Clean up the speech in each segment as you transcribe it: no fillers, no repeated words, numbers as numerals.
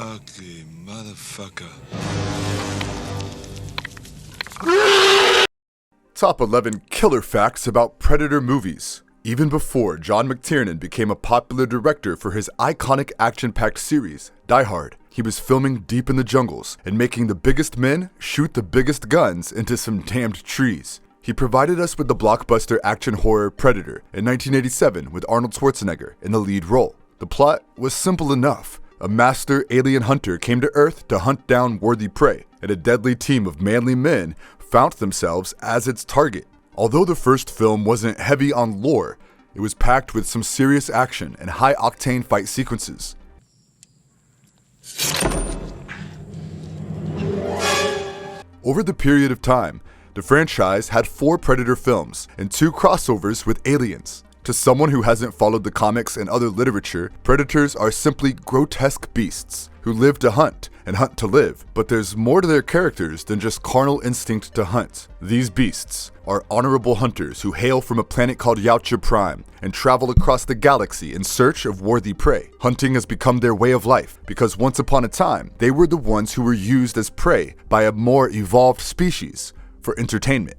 Ugly motherfucker. Top 11 killer facts about Predator movies. Even before John McTiernan became a popular director for his iconic action-packed series, Die Hard, he was filming deep in the jungles and making the biggest men shoot the biggest guns into some damned trees. He provided us with the blockbuster action horror Predator in 1987 with Arnold Schwarzenegger in the lead role. The plot was simple enough. A master alien hunter came to Earth to hunt down worthy prey, and a deadly team of manly men found themselves as its target. Although the first film wasn't heavy on lore, it was packed with some serious action and high-octane fight sequences. Over the period of time, the franchise had 4 Predator films and 2 crossovers with aliens. To someone who hasn't followed the comics and other literature, predators are simply grotesque beasts who live to hunt and hunt to live, but there's more to their characters than just carnal instinct to hunt. These beasts are honorable hunters who hail from a planet called Yautja Prime and travel across the galaxy in search of worthy prey. Hunting has become their way of life because once upon a time, they were the ones who were used as prey by a more evolved species for entertainment.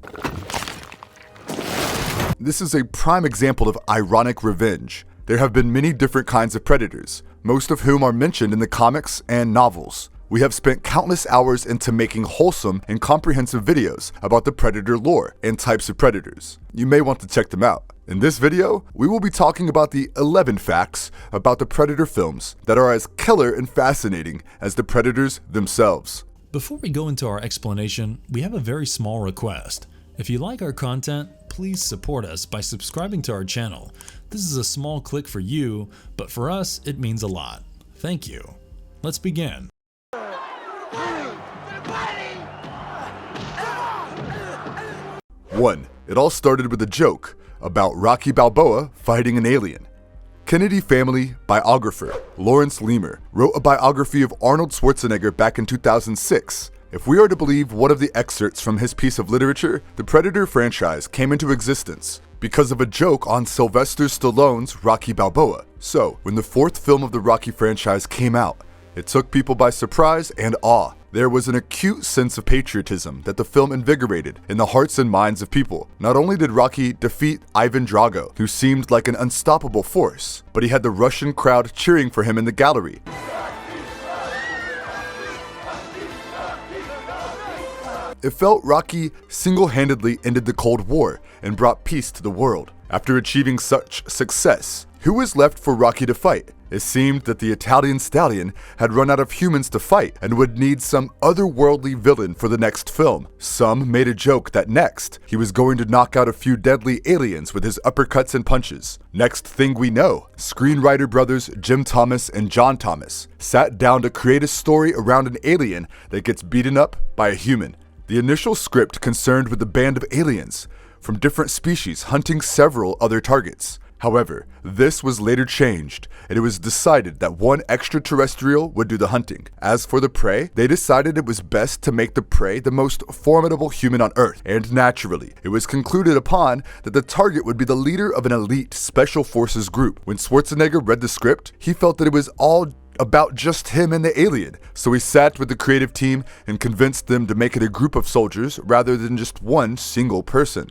This is a prime example of ironic revenge. There have been many different kinds of predators, most of whom are mentioned in the comics and novels. We have spent countless hours into making wholesome and comprehensive videos about the predator lore and types of predators. You may want to check them out. In this video, we will be talking about the 11 facts about the Predator films that are as killer and fascinating as the predators themselves. Before we go into our explanation, we have a very small request. If you like our content, please support us by subscribing to our channel. This is a small click for you, but for us, it means a lot. Thank you. Let's begin. 1. It all started with a joke about Rocky Balboa fighting an alien. Kennedy family biographer Lawrence Lemur wrote a biography of Arnold Schwarzenegger back in 2006. If we are to believe one of the excerpts from his piece of literature, the Predator franchise came into existence because of a joke on Sylvester Stallone's Rocky Balboa. So, when the 4th film of the Rocky franchise came out, it took people by surprise and awe. There was an acute sense of patriotism that the film invigorated in the hearts and minds of people. Not only did Rocky defeat Ivan Drago, who seemed like an unstoppable force, but he had the Russian crowd cheering for him in the gallery. It felt Rocky single-handedly ended the Cold War and brought peace to the world. After achieving such success, who was left for Rocky to fight? It seemed that the Italian stallion had run out of humans to fight and would need some otherworldly villain for the next film. Some made a joke that next, he was going to knock out a few deadly aliens with his uppercuts and punches. Next thing we know, screenwriter brothers Jim Thomas and John Thomas sat down to create a story around an alien that gets beaten up by a human. The initial script concerned with a band of aliens from different species hunting several other targets. However, this was later changed, and it was decided that one extraterrestrial would do the hunting. As for the prey, they decided it was best to make the prey the most formidable human on Earth, and naturally, it was concluded upon that the target would be the leader of an elite special forces group. When Schwarzenegger read the script, he felt that it was all about just him and the alien, so he sat with the creative team and convinced them to make it a group of soldiers rather than just one single person.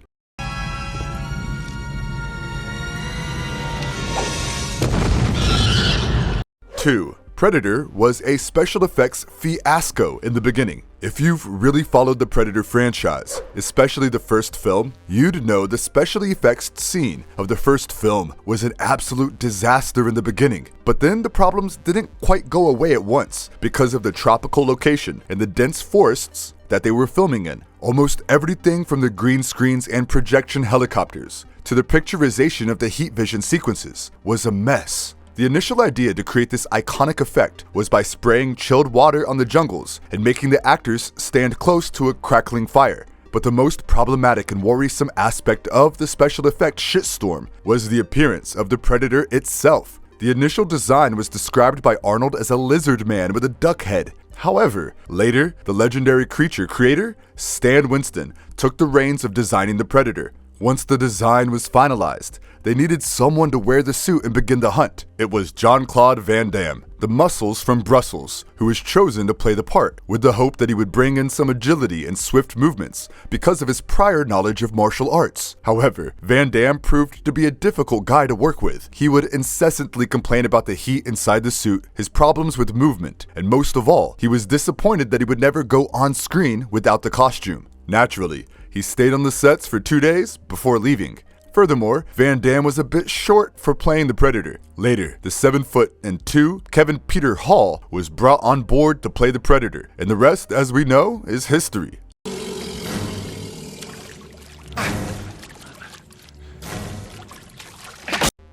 2. Predator was a special effects fiasco in the beginning. If you've really followed the Predator franchise, especially the first film, you'd know the special effects scene of the first film was an absolute disaster in the beginning. But then the problems didn't quite go away at once because of the tropical location and the dense forests that they were filming in. Almost everything from the green screens and projection helicopters to the picturization of the heat vision sequences was a mess. The initial idea to create this iconic effect was by spraying chilled water on the jungles and making the actors stand close to a crackling fire. But the most problematic and worrisome aspect of the special effect shitstorm was the appearance of the Predator itself. The initial design was described by Arnold as a lizard man with a duck head. However, later, the legendary creature creator, Stan Winston, took the reins of designing the Predator. Once the design was finalized, they needed someone to wear the suit and begin the hunt. It was Jean-Claude Van Damme, the muscles from Brussels, who was chosen to play the part, with the hope that he would bring in some agility and swift movements because of his prior knowledge of martial arts. However, Van Damme proved to be a difficult guy to work with. He would incessantly complain about the heat inside the suit, his problems with movement, and most of all, he was disappointed that he would never go on screen without the costume. Naturally, he stayed on the sets for 2 days before leaving. Furthermore, Van Damme was a bit short for playing the Predator. Later, the 7'2" Kevin Peter Hall was brought on board to play the Predator, and the rest, as we know, is history.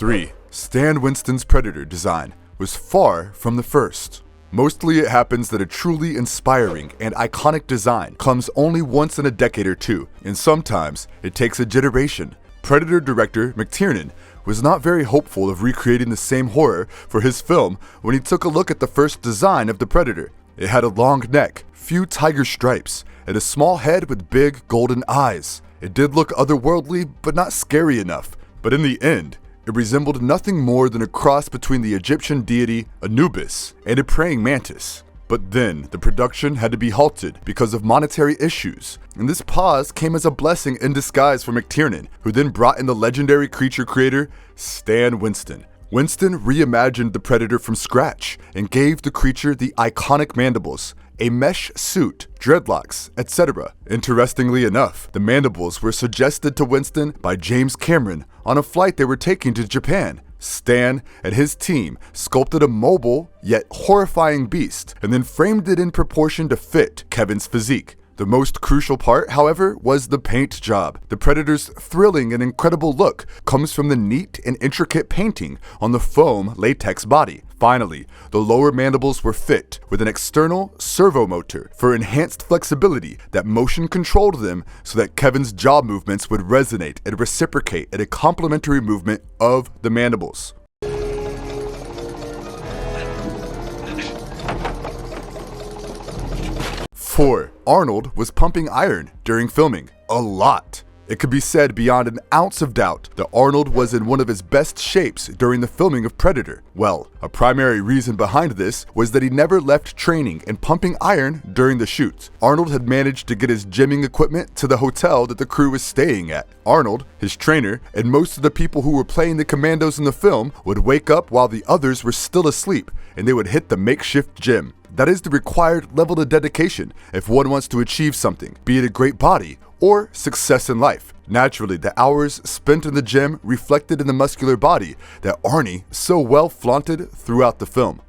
Three, Stan Winston's Predator design was far from the first. Mostly it happens that a truly inspiring and iconic design comes only once in a decade or two, and sometimes it takes a generation. Predator director McTiernan was not very hopeful of recreating the same horror for his film when he took a look at the first design of the Predator. It had a long neck, few tiger stripes, and a small head with big golden eyes. It did look otherworldly, but not scary enough. But in the end, it resembled nothing more than a cross between the Egyptian deity Anubis and a praying mantis. But then, the production had to be halted because of monetary issues, and this pause came as a blessing in disguise for McTiernan, who then brought in the legendary creature creator, Stan Winston. Winston reimagined the Predator from scratch and gave the creature the iconic mandibles, a mesh suit, dreadlocks, etc. Interestingly enough, the mandibles were suggested to Winston by James Cameron on a flight they were taking to Japan. Stan and his team sculpted a mobile yet horrifying beast and then framed it in proportion to fit Kevin's physique. The most crucial part, however, was the paint job. The Predator's thrilling and incredible look comes from the neat and intricate painting on the foam latex body. Finally, the lower mandibles were fit with an external servo motor for enhanced flexibility that motion controlled them so that Kevin's jaw movements would resonate and reciprocate at a complementary movement of the mandibles. 4. Arnold was pumping iron during filming. A lot. It could be said beyond an ounce of doubt that Arnold was in one of his best shapes during the filming of Predator. Well, a primary reason behind this was that he never left training and pumping iron during the shoots. Arnold had managed to get his gymming equipment to the hotel that the crew was staying at. Arnold, his trainer, and most of the people who were playing the commandos in the film would wake up while the others were still asleep, and they would hit the makeshift gym. That is the required level of dedication if one wants to achieve something, be it a great body or success in life. Naturally, the hours spent in the gym reflected in the muscular body that Arnie so well flaunted throughout the film.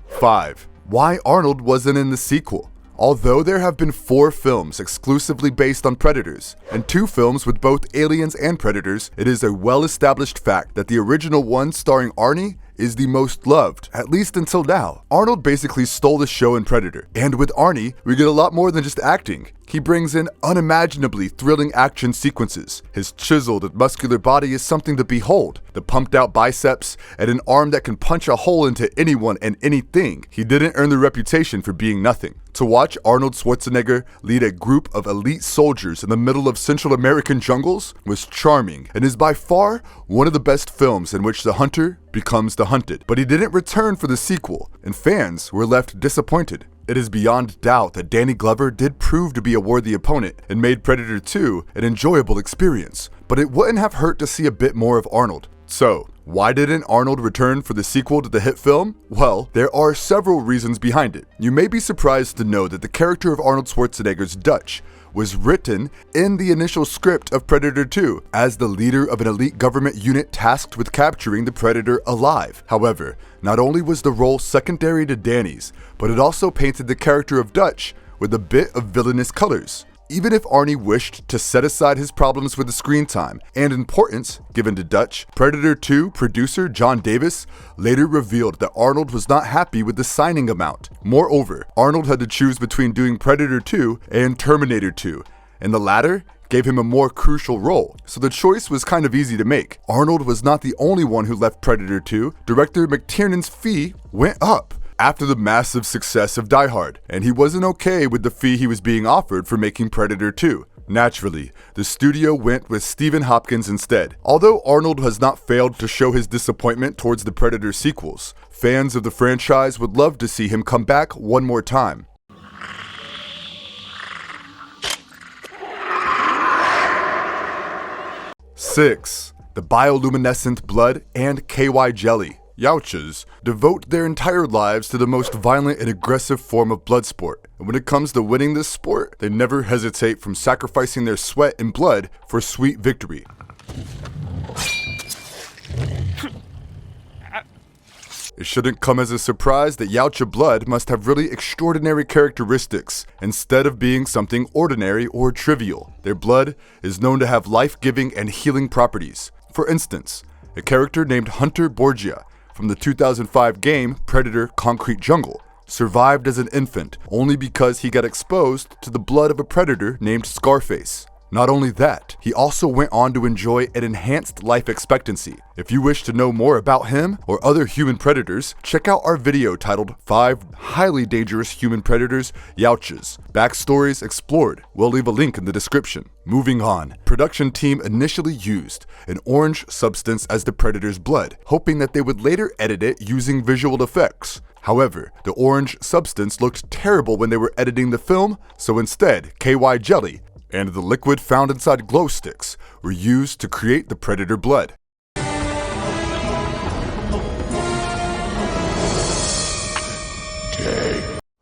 5. Why Arnold wasn't in the sequel. Although there have been 4 films exclusively based on predators, and 2 films with both aliens and predators, it is a well-established fact that the original one starring Arnie is the most loved, at least until now. Arnold basically stole the show in Predator, and with Arnie, we get a lot more than just acting. He brings in unimaginably thrilling action sequences. His chiseled and muscular body is something to behold. The pumped out biceps and an arm that can punch a hole into anyone and anything. He didn't earn the reputation for being nothing. To watch Arnold Schwarzenegger lead a group of elite soldiers in the middle of Central American jungles was charming and is by far one of the best films in which the hunter becomes the hunted. But he didn't return for the sequel, and fans were left disappointed. It is beyond doubt that Danny Glover did prove to be a worthy opponent and made Predator 2 an enjoyable experience, but it wouldn't have hurt to see a bit more of Arnold. So, why didn't Arnold return for the sequel to the hit film? Well, there are several reasons behind it. You may be surprised to know that the character of Arnold Schwarzenegger's Dutch was written in the initial script of Predator 2 as the leader of an elite government unit tasked with capturing the Predator alive. However, not only was the role secondary to Danny's, but it also painted the character of Dutch with a bit of villainous colors. Even if Arnie wished to set aside his problems with the screen time and importance given to Dutch, Predator 2 producer John Davis later revealed that Arnold was not happy with the signing amount. Moreover, Arnold had to choose between doing Predator 2 and Terminator 2, and the latter gave him a more crucial role, so the choice was kind of easy to make. Arnold was not the only one who left Predator 2. Director McTiernan's fee went up. after the massive success of Die Hard, and he wasn't okay with the fee he was being offered for making Predator 2. Naturally, the studio went with Stephen Hopkins instead. Although Arnold has not failed to show his disappointment towards the Predator sequels, fans of the franchise would love to see him come back one more time. 6. The bioluminescent blood and KY jelly. Yautjas devote their entire lives to the most violent and aggressive form of blood sport, and when it comes to winning this sport, they never hesitate from sacrificing their sweat and blood for sweet victory. It shouldn't come as a surprise that Yautja blood must have really extraordinary characteristics instead of being something ordinary or trivial. Their blood is known to have life-giving and healing properties. For instance, a character named Hunter Borgia from the 2005 game Predator: Concrete Jungle survived as an infant only because he got exposed to the blood of a predator named Scarface. Not only that, he also went on to enjoy an enhanced life expectancy. If you wish to know more about him or other human predators, check out our video titled 5 Highly Dangerous Human Predators, Yautjas. Backstories explored. We'll leave a link in the description. Moving on, production team initially used an orange substance as the predator's blood, hoping that they would later edit it using visual effects. However, the orange substance looked terrible when they were editing the film, so instead, KY jelly and the liquid found inside glow sticks were used to create the predator blood.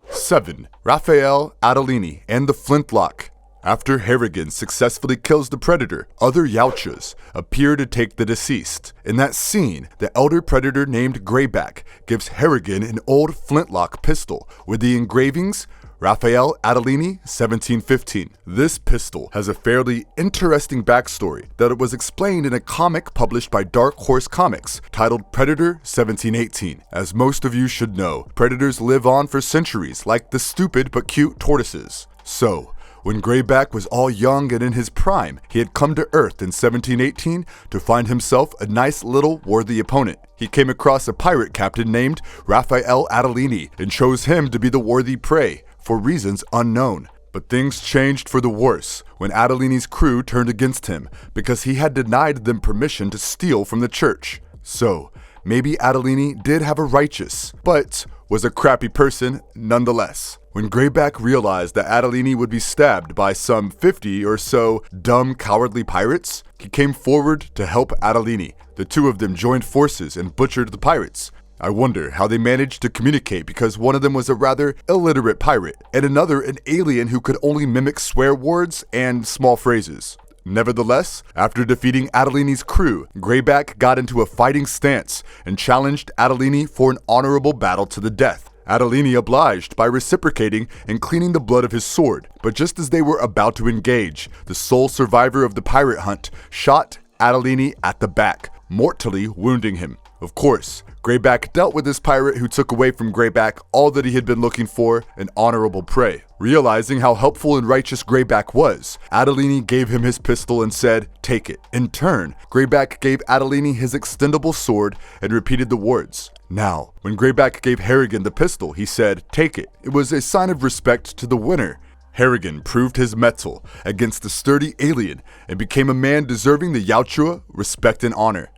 7. Raphael, Adolini, and the Flintlock. After Harrigan successfully kills the predator, other Yautjas appear to take the deceased. In that scene, the elder predator named Greyback gives Harrigan an old Flintlock pistol with the engravings Raphael, Adolini, 1715. This pistol has a fairly interesting backstory that it was explained in a comic published by Dark Horse Comics titled Predator 1718. As most of you should know, predators live on for centuries like the stupid but cute tortoises. So, when Greyback was all young and in his prime, he had come to Earth in 1718 to find himself a nice little worthy opponent. He came across a pirate captain named Raphael Adolini and chose him to be the worthy prey, for reasons unknown. But things changed for the worse when Adolini's crew turned against him because he had denied them permission to steal from the church. So, maybe Adolini did have a righteous, but was a crappy person nonetheless. When Greyback realized that Adolini would be stabbed by some 50 or so dumb, cowardly pirates, he came forward to help Adolini. The two of them joined forces and butchered the pirates. I wonder how they managed to communicate because one of them was a rather illiterate pirate, and another an alien who could only mimic swear words and small phrases. Nevertheless, after defeating Adolini's crew, Greyback got into a fighting stance and challenged Adolini for an honorable battle to the death. Adolini obliged by reciprocating and cleaning the blood of his sword, but just as they were about to engage, the sole survivor of the pirate hunt shot Adolini at the back, mortally wounding him. Of course, Greyback dealt with this pirate who took away from Greyback all that he had been looking for, an honorable prey. Realizing how helpful and righteous Greyback was, Adolini gave him his pistol and said, "Take it." In turn, Greyback gave Adolini his extendable sword and repeated the words. Now, when Greyback gave Harrigan the pistol, he said, "Take it." It was a sign of respect to the winner. Harrigan proved his mettle against the sturdy alien and became a man deserving the Yautja respect and honor.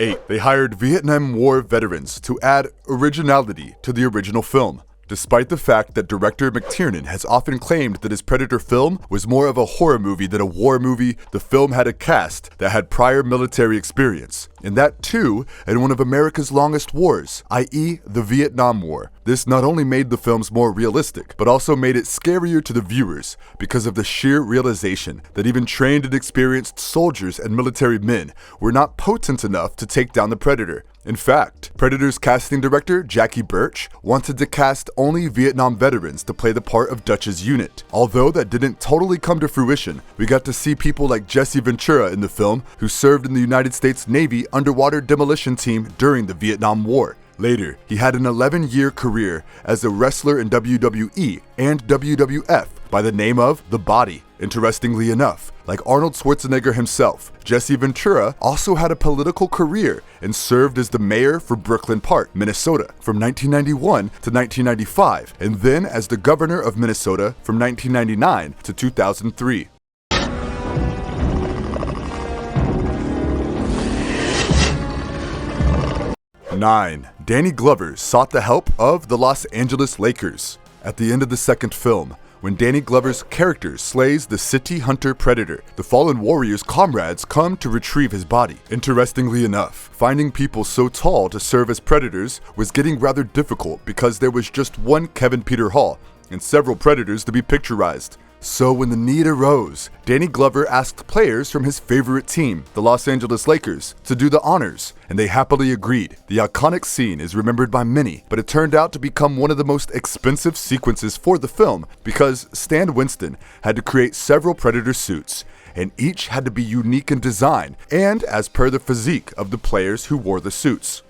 8. They hired Vietnam War veterans to add originality to the original film. Despite the fact that director McTiernan has often claimed that his Predator film was more of a horror movie than a war movie, the film had a cast that had prior military experience, and that too in one of America's longest wars, i.e. the Vietnam War. This not only made the films more realistic, but also made it scarier to the viewers because of the sheer realization that even trained and experienced soldiers and military men were not potent enough to take down the Predator. In fact, Predator's casting director, Jackie Birch, wanted to cast only Vietnam veterans to play the part of Dutch's unit. Although that didn't totally come to fruition, we got to see people like Jesse Ventura in the film, who served in the United States Navy underwater demolition team during the Vietnam War. Later, he had an 11-year career as a wrestler in WWE and WWF by the name of The Body. Interestingly enough, like Arnold Schwarzenegger himself, Jesse Ventura also had a political career and served as the mayor for Brooklyn Park, Minnesota from 1991 to 1995, and then as the governor of Minnesota from 1999 to 2003. 9. Danny Glover sought the help of the Los Angeles Lakers. At the end of the second film, when Danny Glover's character slays the city hunter predator, the fallen warrior's comrades come to retrieve his body. Interestingly enough, finding people so tall to serve as predators was getting rather difficult because there was just one Kevin Peter Hall and several predators to be picturized. So when the need arose, Danny Glover asked players from his favorite team, the Los Angeles Lakers, to do the honors, and they happily agreed. The iconic scene is remembered by many, but it turned out to become one of the most expensive sequences for the film because Stan Winston had to create several Predator suits, and each had to be unique in design and as per the physique of the players who wore the suits.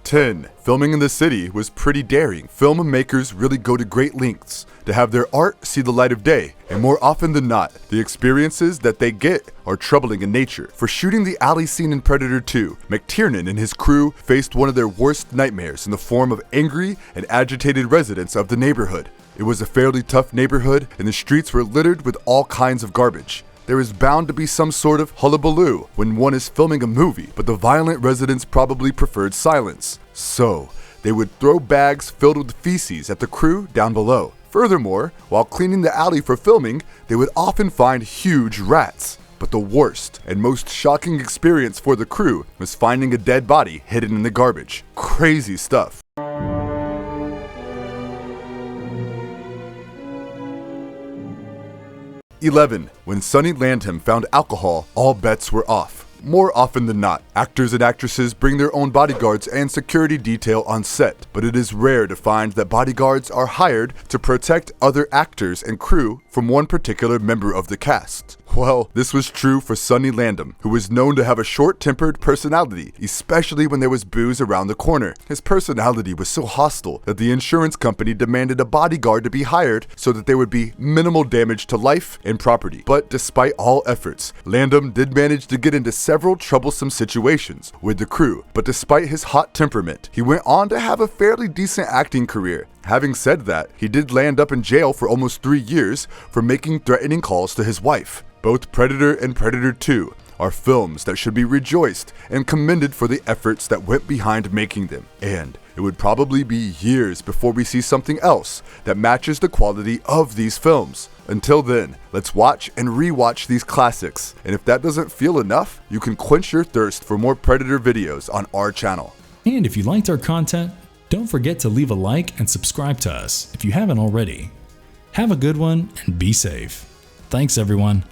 10. Filming in the city was pretty daring. Filmmakers really go to great lengths to have their art see the light of day, and more often than not, the experiences that they get are troubling in nature. For shooting the alley scene in Predator 2, McTiernan and his crew faced one of their worst nightmares in the form of angry and agitated residents of the neighborhood. It was a fairly tough neighborhood, and the streets were littered with all kinds of garbage. There is bound to be some sort of hullabaloo when one is filming a movie, but the violent residents probably preferred silence. So, they would throw bags filled with feces at the crew down below. Furthermore, while cleaning the alley for filming, they would often find huge rats. But the worst and most shocking experience for the crew was finding a dead body hidden in the garbage. Crazy stuff. 11. When Sonny Landham found alcohol, all bets were off. More often than not, actors and actresses bring their own bodyguards and security detail on set, but it is rare to find that bodyguards are hired to protect other actors and crew from one particular member of the cast. Well, this was true for Sonny Landham, who was known to have a short-tempered personality, especially when there was booze around the corner. His personality was so hostile that the insurance company demanded a bodyguard to be hired so that there would be minimal damage to life and property. But despite all efforts, Landham did manage to get into several troublesome situations with the crew. But despite his hot temperament, he went on to have a fairly decent acting career. Having said that, he did land up in jail for almost 3 years for making threatening calls to his wife. Both Predator and Predator 2 are films that should be rejoiced and commended for the efforts that went behind making them. And it would probably be years before we see something else that matches the quality of these films. Until then, let's watch and rewatch these classics. And if that doesn't feel enough, you can quench your thirst for more Predator videos on our channel. And if you liked our content, don't forget to leave a like and subscribe to us if you haven't already. Have a good one and be safe. Thanks everyone.